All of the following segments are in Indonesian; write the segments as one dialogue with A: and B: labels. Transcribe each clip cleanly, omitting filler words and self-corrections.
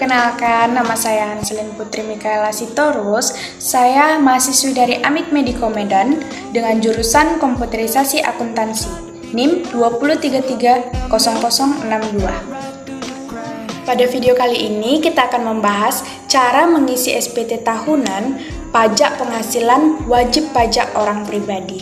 A: Perkenalkan, nama saya Hanselin Putri Mikaela Sitorus. Saya mahasiswi dari Amik Mediko Medan dengan jurusan Komputerisasi Akuntansi, NIM 203300062. Pada video kali ini kita akan membahas cara mengisi SPT tahunan pajak penghasilan wajib pajak orang pribadi.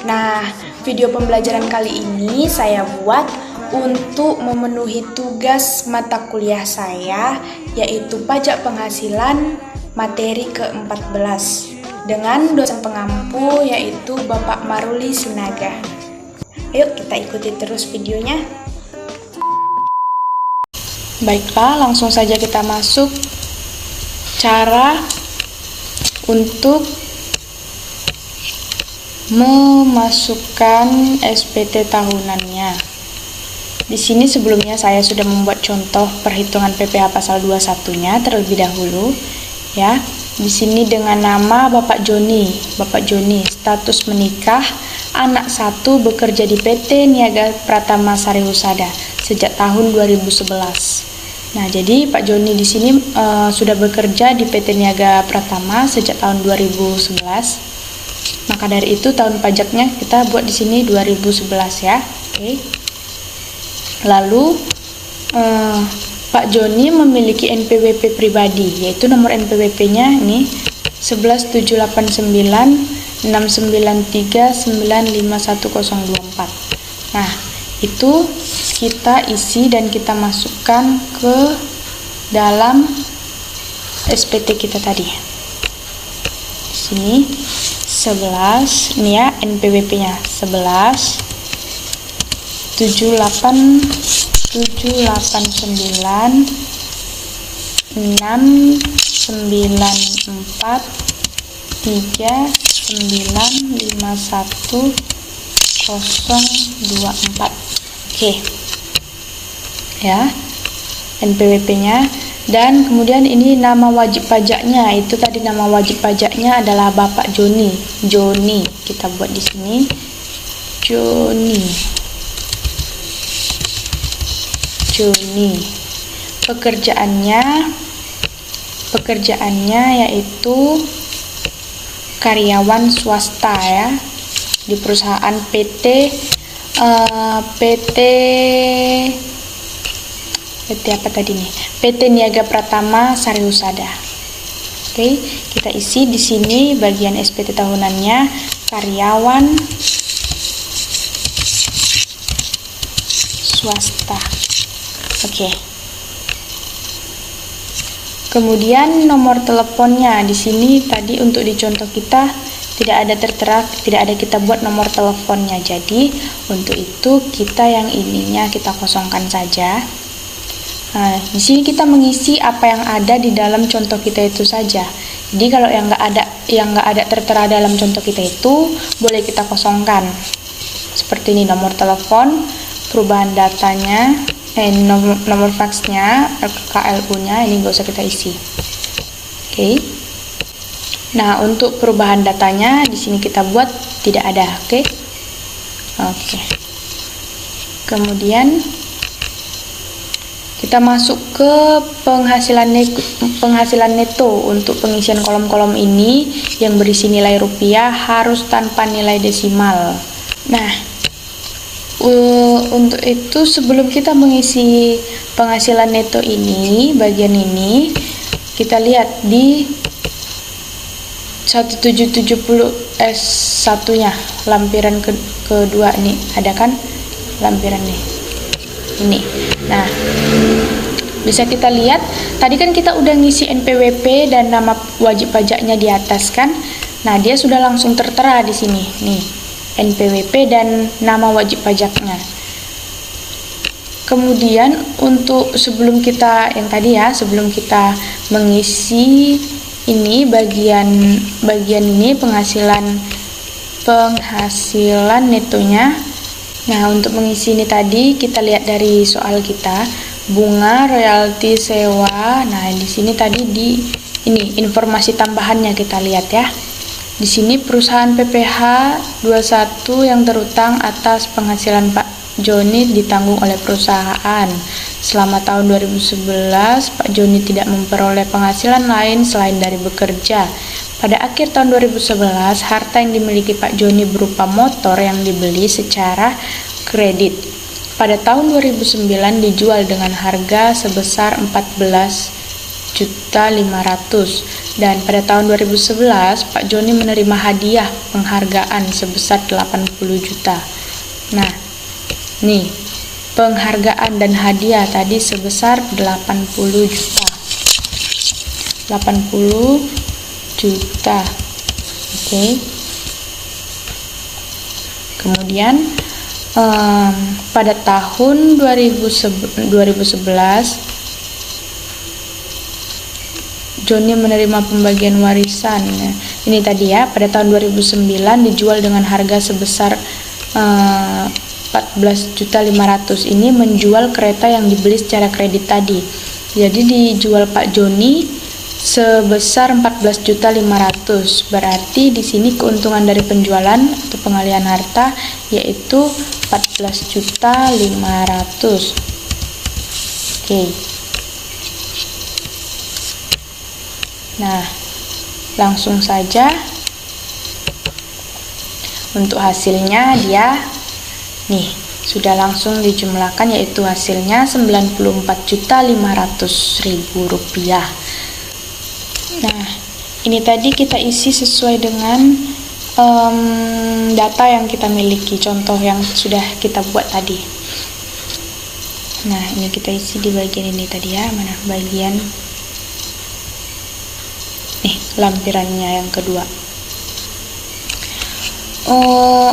A: Nah, video pembelajaran kali ini saya buat untuk memenuhi tugas mata kuliah saya, yaitu pajak penghasilan materi ke-14 dengan dosen pengampu yaitu Bapak Maruli Sinaga. Yuk kita ikuti terus videonya. Baiklah, langsung saja kita masuk cara untuk memasukkan SPT tahunannya. Di sini sebelumnya saya sudah membuat contoh perhitungan PPh pasal 21-nya terlebih dahulu, ya. Di sini dengan nama Bapak Joni, status menikah, anak 1 bekerja di PT Niaga Pratama Sari Husada sejak tahun 2011. Nah, jadi Pak Joni di sini sudah bekerja di PT Niaga Pratama sejak tahun 2011. Maka dari itu tahun pajaknya kita buat di sini 2011 ya. Oke. Lalu Pak Joni memiliki NPWP pribadi, yaitu nomor NPWP-nya ini 1789993951024. Nah, itu kita isi dan kita masukkan ke dalam SPT kita tadi. Di sini 11, ini ya NPWP-nya 11 789 694 3951 Oke. Ya. NPWP-nya, dan kemudian ini nama wajib pajaknya, itu tadi nama wajib pajaknya adalah Bapak Joni. Kita buat di sini Joni. Pekerjaannya yaitu karyawan swasta ya, di perusahaan PT apa tadi nih? PT Niaga Pratama Sari Husada. Oke, kita isi di sini bagian SPT tahunannya karyawan swasta. Oke. Kemudian nomor teleponnya di sini tadi untuk di contoh kita tidak ada tertera, tidak ada kita buat nomor teleponnya. Jadi untuk itu kita yang ininya kita kosongkan saja. Nah, di sini kita mengisi apa yang ada di dalam contoh kita itu saja. Jadi kalau yang nggak ada tertera dalam contoh kita itu boleh kita kosongkan. Seperti ini nomor telepon, perubahan datanya, nomor faksnya, KLU-nya ini nggak usah kita isi. Oke. Nah, untuk perubahan datanya di sini kita buat tidak ada, oke? Oke. Kemudian kita masuk ke penghasilan neto. Untuk pengisian kolom-kolom ini yang berisi nilai rupiah harus tanpa nilai desimal. Nah, untuk itu sebelum kita mengisi penghasilan neto ini, bagian ini kita lihat di 1770 S1-nya, lampiran kedua nih, ada kan lampiran nih. Ini. Nah, bisa kita lihat tadi kan kita udah ngisi NPWP dan nama wajib pajaknya di atas kan. Nah, dia sudah langsung tertera di sini nih. NPWP dan nama wajib pajaknya. Kemudian untuk sebelum kita mengisi ini bagian ini penghasilan netonya. Nah, untuk mengisi ini tadi kita lihat dari soal kita, bunga, royalti, sewa. Nah, di sini tadi ini informasi tambahannya kita lihat ya. Di sini perusahaan PPh 21 yang terutang atas penghasilan Pak Joni ditanggung oleh perusahaan. Selama tahun 2011, Pak Joni tidak memperoleh penghasilan lain selain dari bekerja. Pada akhir tahun 2011, harta yang dimiliki Pak Joni berupa motor yang dibeli secara kredit. Pada tahun 2009 dijual dengan harga sebesar 14.500.000 dan pada tahun 2011 Pak Joni menerima hadiah penghargaan sebesar 80 juta. Nah, nih penghargaan dan hadiah tadi sebesar 80 juta. 80 juta. Oke. Kemudian pada tahun 2011 Joni menerima pembagian warisan. Ini tadi ya, pada tahun 2009 dijual dengan harga sebesar 14.500.000. Ini menjual kereta yang dibeli secara kredit tadi. Jadi dijual Pak Joni sebesar 14.500.000. Berarti di sini keuntungan dari penjualan atau pengalihan harta yaitu 14.500.000. Oke. Nah, langsung saja untuk hasilnya dia nih sudah langsung dijumlahkan, yaitu hasilnya 94.500.000 rupiah. Nah, ini tadi kita isi sesuai dengan data yang kita miliki, contoh yang sudah kita buat tadi. Nah, ini kita isi di bagian ini tadi ya, mana bagian nih lampirannya yang kedua.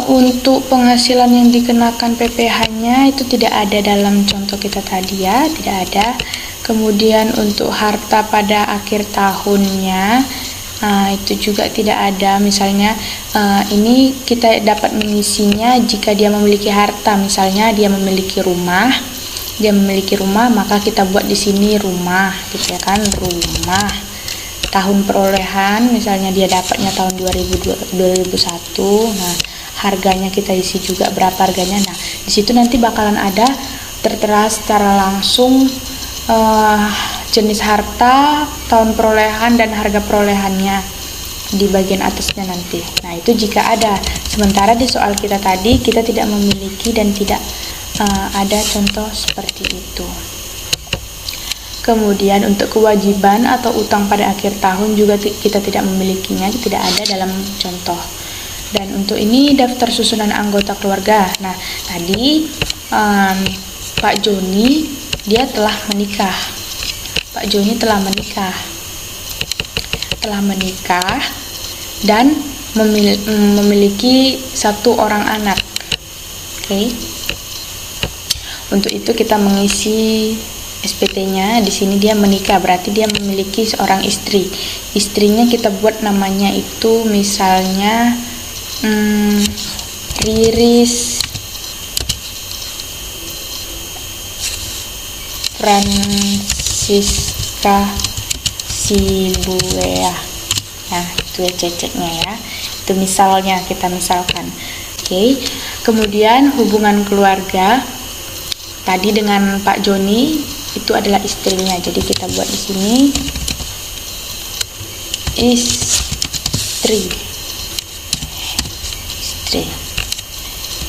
A: Untuk penghasilan yang dikenakan PPh-nya itu tidak ada dalam contoh kita tadi ya, tidak ada. Kemudian untuk harta pada akhir tahunnya itu juga tidak ada. Misalnya ini kita dapat mengisinya jika dia memiliki harta, misalnya dia memiliki rumah, maka kita buat di sini rumah, gitu ya kan, rumah. Tahun perolehan, misalnya dia dapatnya tahun 2001, nah harganya kita isi juga berapa harganya. Nah di situ nanti bakalan ada tertera secara langsung jenis harta, tahun perolehan dan harga perolehannya di bagian atasnya nanti. Nah itu jika ada. Sementara di soal kita tadi kita tidak memiliki dan tidak ada contoh seperti itu. Kemudian untuk kewajiban atau utang pada akhir tahun juga kita tidak memilikinya, tidak ada dalam contoh. Dan untuk ini daftar susunan anggota keluarga. Nah tadi Pak Joni dia telah menikah. Pak Joni telah menikah dan memiliki satu orang anak. Oke. Untuk itu kita mengisi SPT-nya. Di sini dia menikah, berarti dia memiliki seorang istri. Istrinya kita buat namanya itu misalnya Riris Francisca Sibuea. Nah, itu ya ceceknya ya. Itu misalnya, kita misalkan. Oke. Kemudian hubungan keluarga tadi dengan Pak Joni itu adalah istrinya, jadi kita buat di sini istri.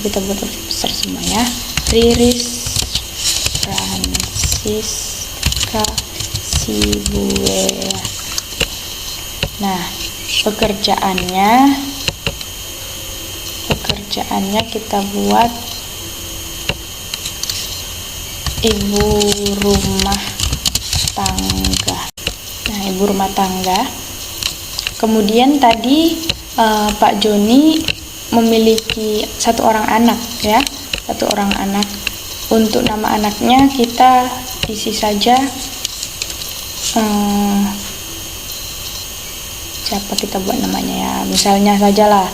A: Kita buat besar semua ya. Riris Francisca Sibuea. Nah, pekerjaannya kita buat ibu rumah tangga. Nah, ibu rumah tangga. Kemudian tadi Pak Joni memiliki satu orang anak ya, satu orang anak. Untuk nama anaknya kita isi saja siapa kita buat namanya ya, misalnya sajalah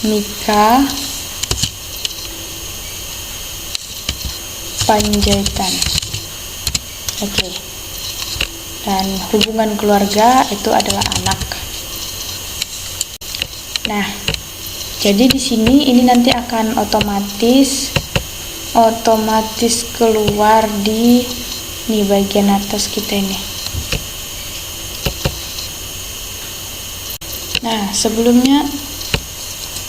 A: Mika Panjaitan. Oke. Dan hubungan keluarga itu adalah anak. Nah, Jadi di sini ini nanti akan otomatis keluar di bagian atas kita ini. Nah, sebelumnya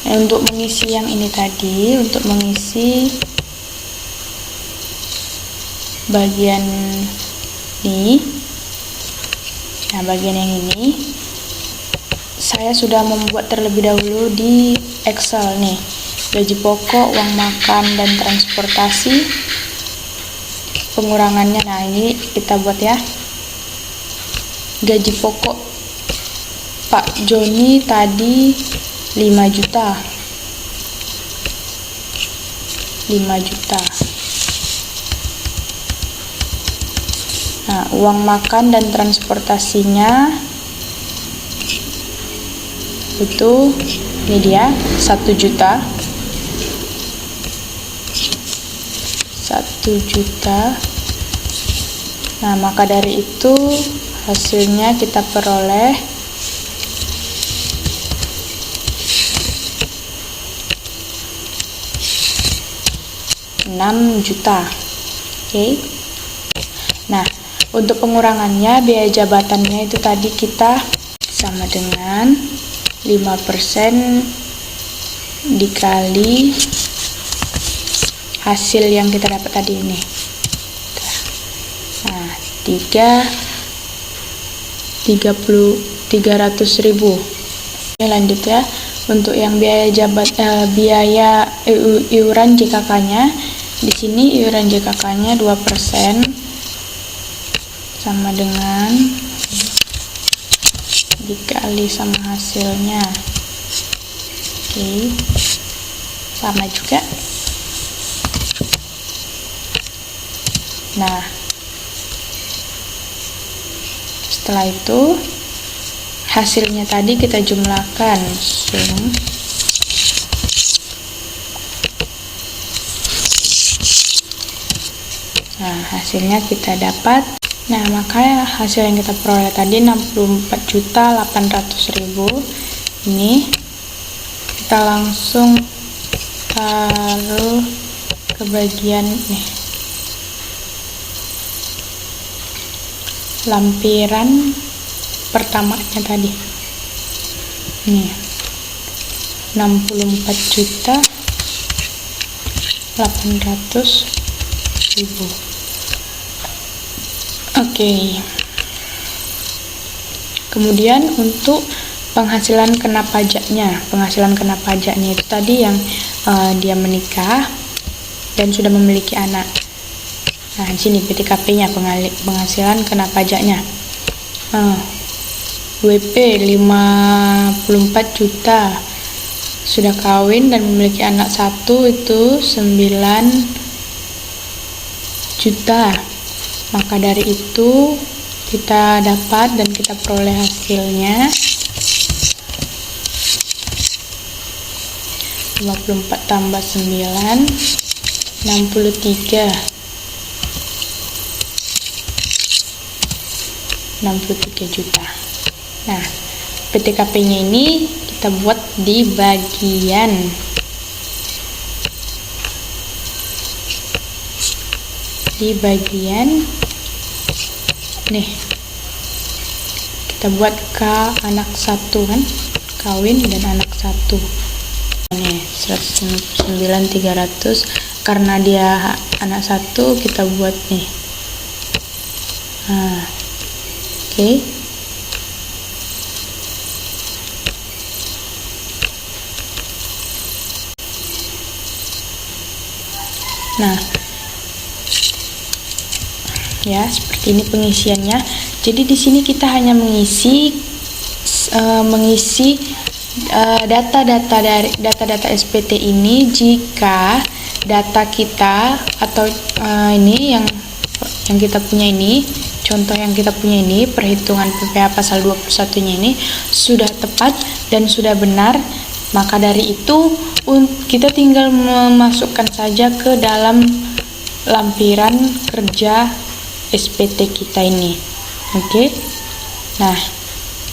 A: untuk mengisi yang ini tadi, untuk mengisi bagian ini, nah bagian yang ini saya sudah membuat terlebih dahulu di Excel nih. Gaji pokok, uang makan dan transportasi, pengurangannya. Nah, ini kita buat ya. Gaji pokok Pak Joni tadi 5 juta. 5 juta. Nah, uang makan dan transportasinya itu ini dia 1 juta. 1 juta. Nah, maka dari itu hasilnya kita peroleh 6 juta. Oke. Nah, untuk pengurangannya biaya jabatannya itu tadi kita sama dengan 5% dikali hasil yang kita dapat tadi ini. Nah, 300.000. Ini lanjut ya. Untuk yang biaya iuran JKK-nya, di sini iuran JKK-nya 2% sama dengan dikali sama hasilnya. Oke. Sama juga. Nah, setelah itu hasilnya tadi kita jumlahkan, sum nah hasilnya kita dapat. Nah, maka hasil yang kita peroleh tadi 64.800.000. Ini kita langsung taruh ke bagian nih, lampiran pertamanya tadi. Nih, 64.800.000. Oke. Kemudian untuk penghasilan kena pajaknya. Penghasilan kena pajaknya itu tadi yang dia menikah dan sudah memiliki anak. Nah, di sini PTKP-nya, penghasilan kena pajaknya. WP 54 juta, sudah kawin dan memiliki anak 1 itu 9 juta. Maka dari itu kita dapat dan kita peroleh hasilnya 54 tambah 9 63 juta. Nah, PTKP-nya ini kita buat di bagian nih, kita buat K anak 1 kan, kawin dan anak 1 nih 109.300. Karena dia anak 1 kita buat nih. Oke. Nah, ya seperti ini pengisiannya. Jadi di sini kita hanya mengisi data-data SPT ini jika data kita atau ini yang kita punya ini, contoh yang kita punya ini, perhitungan PPh pasal 21-nya ini sudah tepat dan sudah benar. Maka dari itu kita tinggal memasukkan saja ke dalam lampiran kerja SPT kita ini. Oke. Nah,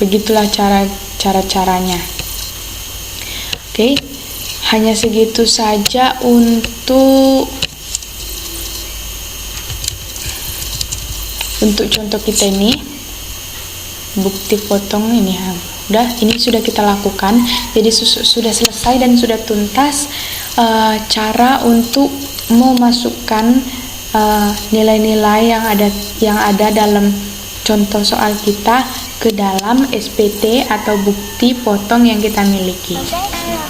A: begitulah caranya. Oke. Hanya segitu saja untuk contoh kita ini, bukti potong ini ya. Udah, ini sudah kita lakukan, jadi sudah selesai dan sudah tuntas cara untuk memasukkan nilai-nilai yang ada dalam contoh soal kita ke dalam SPT atau bukti potong yang kita miliki.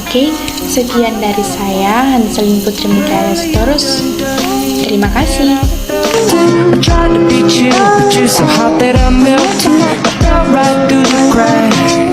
A: Oke, sekian dari saya, Hanselin Putri Mikaya Sitorus. Terima kasih.
B: I tried to beat you, but you're so hot that I melted. I fell right through the cracks.